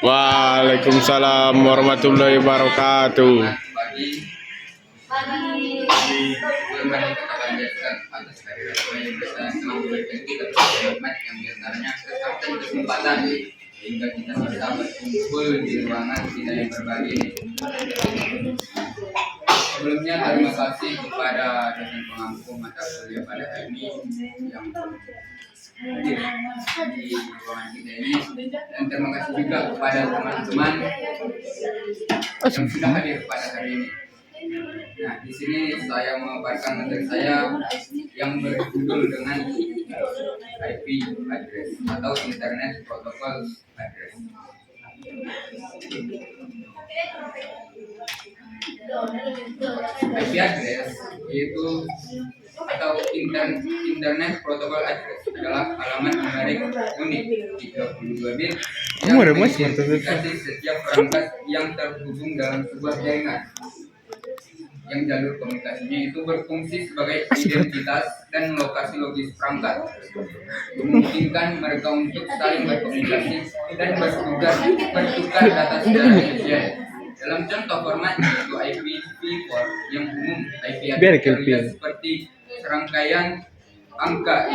Waalaikumsalam warahmatullahi wabarakatuh. Hingga kita bisa berkumpul di ruangan kita yang berbagi. Sebelumnya terima kasih kepada dosen pengampu mata kuliah pada hari ini yang hadir di ruangan kita ini, dan terima kasih juga kepada teman-teman yang sudah hadir pada hari ini. Nah, di sini saya mengabarkan materi saya yang berjudul dengan IP address atau Internet Protocol Address. IP address yaitu atau Internet Protocol Address adalah alamat numerik unik 32 bit yang mengidentifikasi setiap perangkat yang terhubung dalam sebuah jaringan, yang jalur komunikasinya itu berfungsi sebagai identitas dan lokasi logis perangkat, memungkinkan mereka untuk saling berkomunikasi dan bertukar data secara efisien. Dalam contoh format yaitu IPv4 yang umum, IP address terlihat seperti serangkaian angka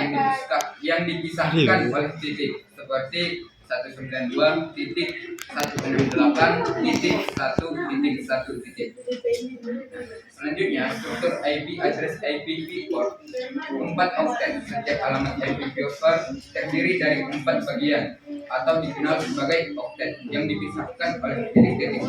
yang dipisahkan oleh titik, seperti 192.168.1.1. Selanjutnya, struktur IP address IPv4 4 oktet. Setiap alamat IPv4 terdiri dari 4 bagian atau dikenal sebagai oktet yang dipisahkan oleh titik-titik.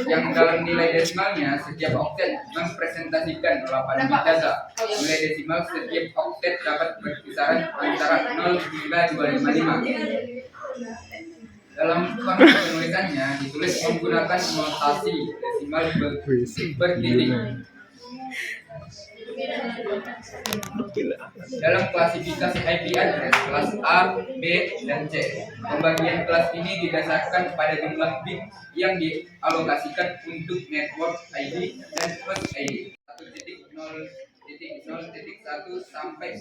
Yang dalam nilai desimalnya, setiap oktet mempresentasikan 8 bit data. Nilai desimal setiap oktet dapat berkisaran antara 0 hingga 255. Dalam format penulisannya ditulis menggunakan notasi desimal bertitik. Dalam klasifikasi IP address kelas A, B, dan C, pembagian kelas ini didasarkan pada jumlah bit yang dialokasikan untuk network ID dan host ID. 1.0.0.1 sampai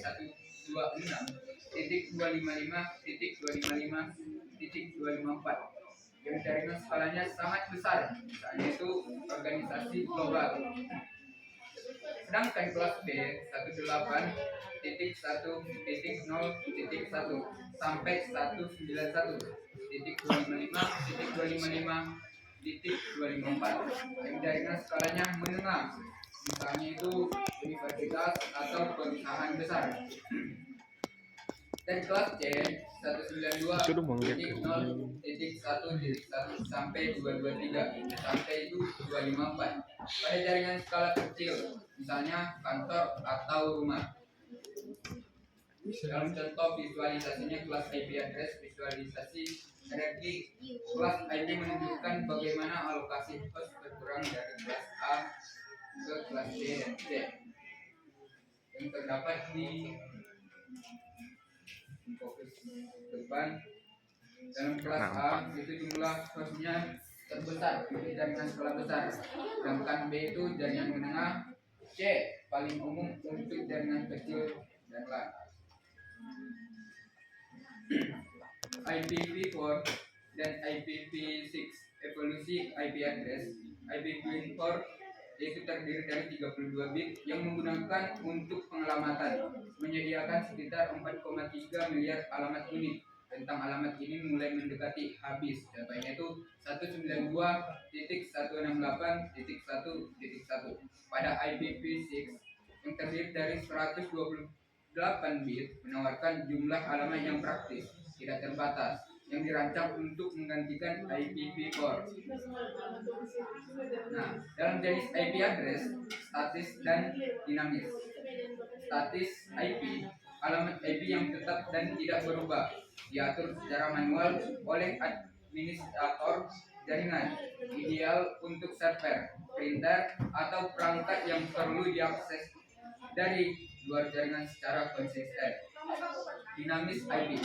126.255.255.254 yang jaringan skalanya sangat besar, misalnya itu organisasi global. Sedangkan kelas B 18.1.0.1 sampai 191.255.254 yang jaringan skalanya menengah, misalnya itu universitas atau perusahaan besar. Dan kelas C 192.0.1.1 sampai 223 sampai itu 254 pada jaringan skala kecil, misalnya kantor atau rumah. Dalam contoh visualisasinya kelas IP address, visualisasi energi kelas IP menunjukkan bagaimana alokasi host berkurang dari kelas A ke kelas B dan C yang terdapat di fokus depan. Dalam kelas A itu jumlah hostnya terbesar, itu jaringan skala besar, sedangkan B itu jaringan menengah, C paling umum untuk jaringan kecil dan lain. IPv4 dan IPv6 evolusi IP address. IPv4 yaitu terdiri dari 32 bit yang menggunakan untuk pengelamatan, menyediakan sekitar 4,3 miliar alamat unik. Tentang alamat ini mulai mendekati habis, contohnya itu 192.168.1.1. Pada IPv6 yang terdiri dari 128 bit menawarkan jumlah alamat yang praktis, tidak terbatas, yang dirancang untuk menggantikan IPv4. Nah, dalam jenis IP address, statis dan dinamis. Statis IP, alamat IP yang tetap dan tidak berubah, diatur secara manual oleh administrator jaringan, ideal untuk server, printer, atau perangkat yang perlu diakses dari luar jaringan secara konsisten. Dinamis IP,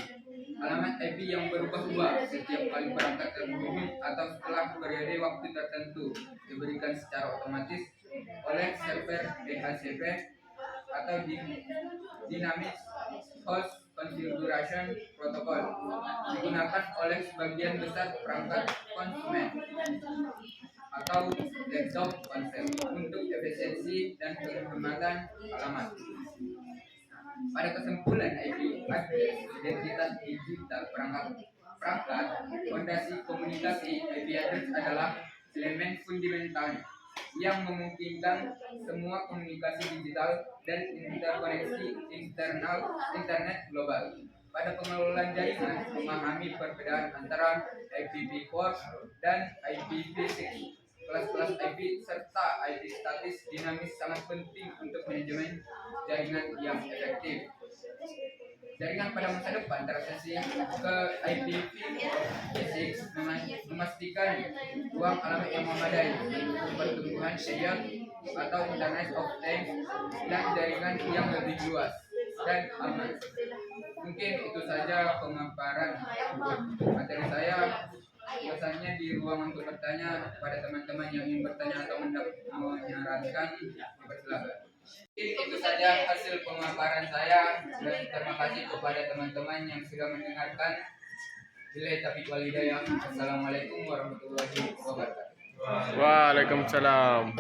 alamat IP yang berubah-ubah setiap kali perangkat terhubung atau setelah periode waktu tertentu, diberikan secara otomatis oleh server DHCP atau dinamis host configuration protocol digunakan oleh sebagian besar perangkat konsumen atau desktop konsep untuk efisiensi dan penghematan alamat. Pada kesimpulan IP address identitas digital perangkat fondasi komunikasi IP address adalah elemen fundamental yang memungkinkan semua komunikasi digital dan interkoneksi internet global. Pada pengelolaan jaringan, memahami perbedaan antara IPv4 dan IPv6. Kelas-kelas IP serta IP statis dinamis sangat penting untuk manajemen jaringan yang efektif. Jaringan pada masa depan transaksi ke IPv6 memastikan ruang alamat yang memadai untuk pertumbuhan serial atau Internet of Things dan jaringan yang lebih luas dan aman. Mungkin itu saja pemaparan materi saya. Biasanya di ruang untuk bertanya pada teman-teman yang ingin bertanya atau menyarankan, dipersilakan. Itu saja hasil pemaparan saya dan terima kasih kepada teman-teman yang sudah mendengarkan. Billahi taufiq wal hidayah. Assalamualaikum warahmatullahi wabarakatuh. Waalaikumsalam.